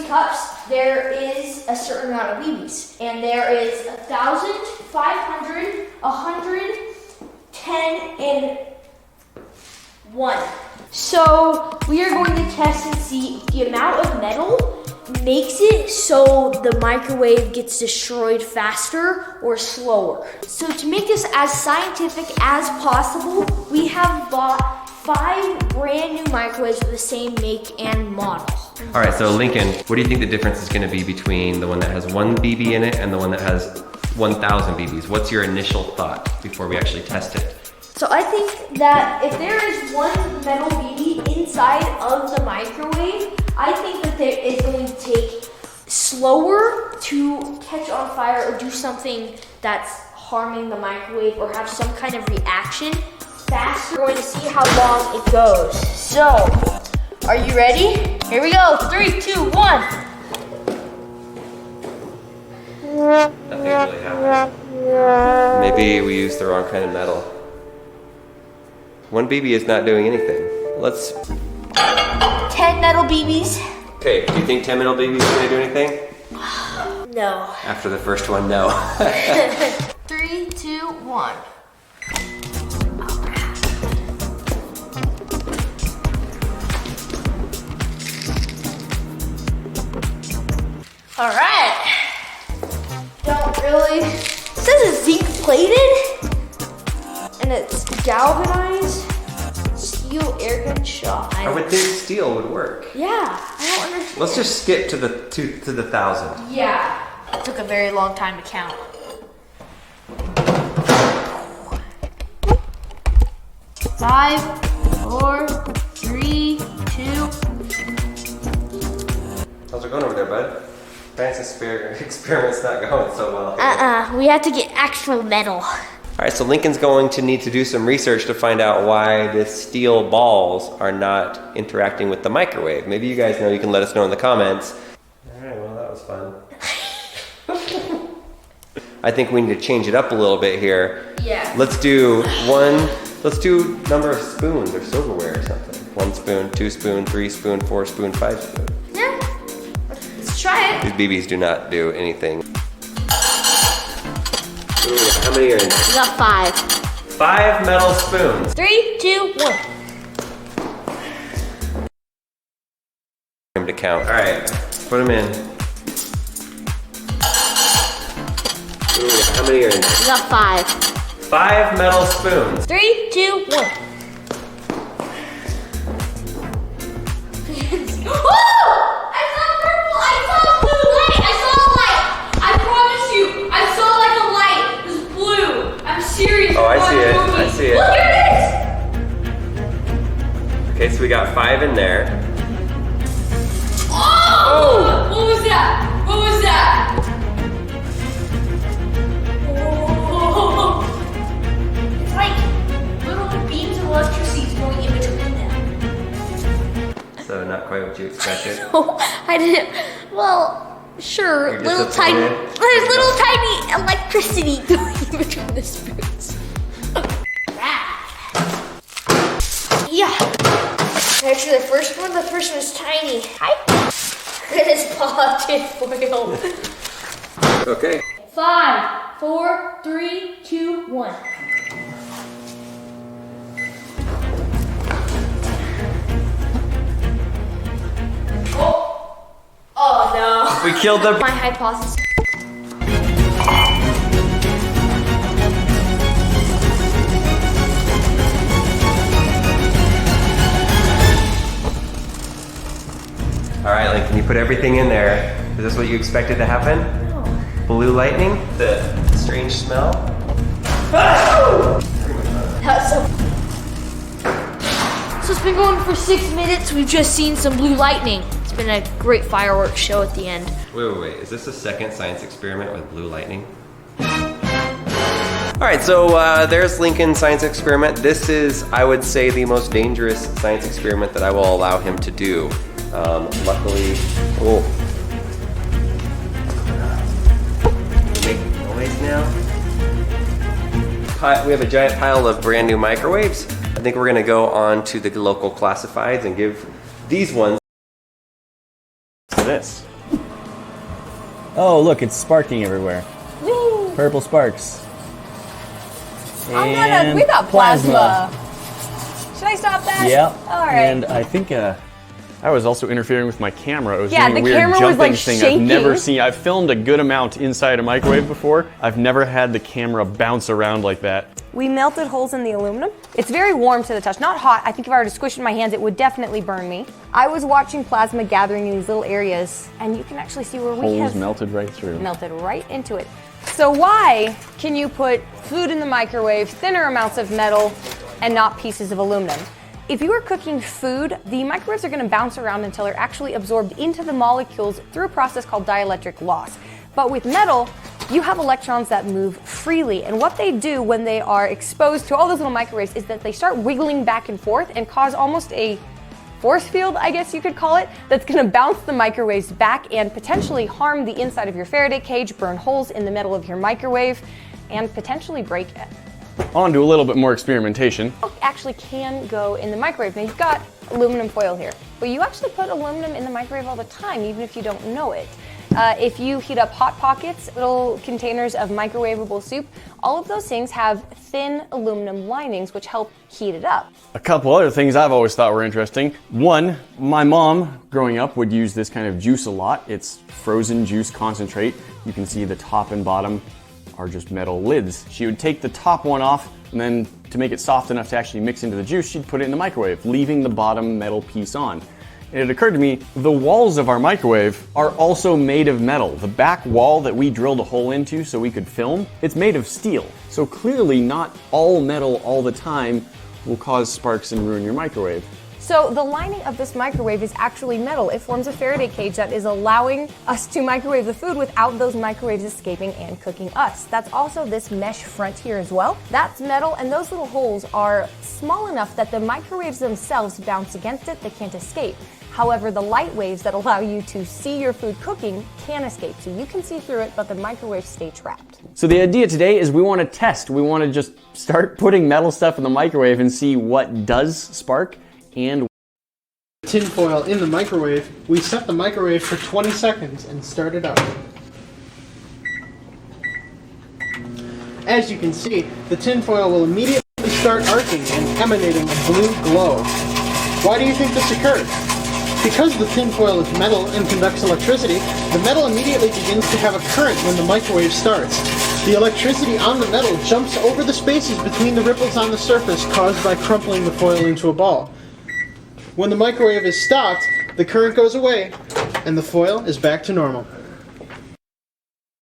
cups, there is a certain amount of BBs. And there is 1,000, 500, 100, 10, and 1. So we are going to test and see if the amount of metal makes it so the microwave gets destroyed faster or slower. So to make this as scientific as possible, we have bought 5 brand new microwaves with the same make and model. All right, so Lincoln, what do you think the difference is gonna be between the one that has 1 BB in it and the one that has 1,000 BBs? What's your initial thought before we actually test it? So I think that if there is 1 metal BB inside of the microwave, I think that it is going to take slower to catch on fire or do something that's harming the microwave or have some kind of reaction faster. We're going to see how long it goes. So, are you ready? Here we go. 3, 2, 1. Nothing really happened. Maybe we used the wrong kind of metal. 1 BB is not doing anything. Let's... 10 metal BBs. Okay, do you think 10 metal BBs is gonna do anything? No. After the first one, no. 3, 2, 1. All right. Don't really. It says it's zinc plated and it's galvanized steel airgun shot. I would think steel would work. Yeah, I don't understand. Let's just skip to the 1,000. Yeah, it took a very long time to count. Five, 4, 3, 2. How's it going over there, bud? Science experiment's not going so well. We have to get actual metal. All right, so Lincoln's going to need to do some research to find out why the steel balls are not interacting with the microwave. Maybe you guys know, you can let us know in the comments. All right, well, that was fun. I think we need to change it up a little bit here. Yeah. Let's do number of spoons or silverware or something. 1 spoon, 2 spoon, 3 spoon, 4 spoon, 5 spoon. Yeah, let's try it. These BBs do not do anything. How many are in there? We got 5. 5 metal spoons. 3, 2, 1. To count. All right, put them in. How many are in there? We got 5. 5 metal spoons. 3, 2, 1. Oh! I saw purple! I saw blue light! I saw a light! I promise you! I saw like a light! It was blue! I'm serious! Oh, I see it. I see it. Look at this! Okay, so we got 5 in there. Oh! What was that? What was that? Oh! It's like little beams of electricity going in between them. So not quite what you expected. Oh, I didn't. Well, sure. You're Little tiny. There's little tiny electricity going in between the spoons. Yeah. Actually, the first one was tiny. Hi. It is potted foil. Okay. 5, 4, 3, 2, 1. Oh no. We killed the... My hypothesis. All right, Lincoln, you put everything in there. Is this what you expected to happen? No. Blue lightning? The strange smell? That's so it's been going for 6 minutes. We've just seen some blue lightning. It's been a great fireworks show at the end. Wait. Is this the second science experiment with blue lightning? All right, so there's Lincoln's science experiment. This is, I would say, the most dangerous science experiment that I will allow him to do. Luckily, Make noise now. We have a giant pile of brand new microwaves. I think we're gonna go on to the local classifieds and give these ones to this. Oh, look, it's sparking everywhere. Whee! Purple sparks. Oh no, we got plasma. Should I stop that? Yeah. All right. And I think I was also interfering with my camera. It was Yeah, doing a the weird camera was, jumping like, thing shaking. I've never seen. I've filmed a good amount inside a microwave before. I've never had the camera bounce around like that. We melted holes in the aluminum. It's very warm to the touch, not hot. I think if I were to squish it in my hands, it would definitely burn me. I was watching plasma gathering in these little areas, and you can actually see where we Holes have melted right through. melted right into it. So why can you put food in the microwave, thinner amounts of metal, and not pieces of aluminum? If you are cooking food, the microwaves are going to bounce around until they're actually absorbed into the molecules through a process called dielectric loss. But with metal, you have electrons that move freely, and what they do when they are exposed to all those little microwaves is that they start wiggling back and forth and cause almost a force field, I guess you could call it, that's going to bounce the microwaves back and potentially harm the inside of your Faraday cage, burn holes in the metal of your microwave, and potentially break it. On to a little bit more experimentation. Actually can go in the microwave. Now you've got aluminum foil here, but you actually put aluminum in the microwave all the time, even if you don't know it. If you heat up Hot Pockets, little containers of microwavable soup, all of those things have thin aluminum linings which help heat it up. A couple other things I've always thought were interesting. One, my mom, growing up, would use this kind of juice a lot. It's frozen juice concentrate. You can see the top and bottom are just metal lids. She would take the top one off, and then to make it soft enough to actually mix into the juice, she'd put it in the microwave, leaving the bottom metal piece on. And it occurred to me, the walls of our microwave are also made of metal. The back wall that we drilled a hole into so we could film, it's made of steel. So clearly not all metal all the time will cause sparks and ruin your microwave. So the lining of this microwave is actually metal. It forms a Faraday cage that is allowing us to microwave the food without those microwaves escaping and cooking us. That's also this mesh front here as well. That's metal, and those little holes are small enough that the microwaves themselves bounce against it, they can't escape. However, the light waves that allow you to see your food cooking can escape. So you can see through it, but the microwaves stay trapped. So the idea today is we want to test. We want to just start putting metal stuff in the microwave and see what does spark and tin foil in the microwave. We set the microwave for 20 seconds and start it up. As you can see, the tin foil will immediately start arcing and emanating a blue glow. Why do you think this occurred? Because the tin foil is metal and conducts electricity, the metal immediately begins to have a current when the microwave starts. The electricity on the metal jumps over the spaces between the ripples on the surface caused by crumpling the foil into a ball. When the microwave is stopped, the current goes away and the foil is back to normal.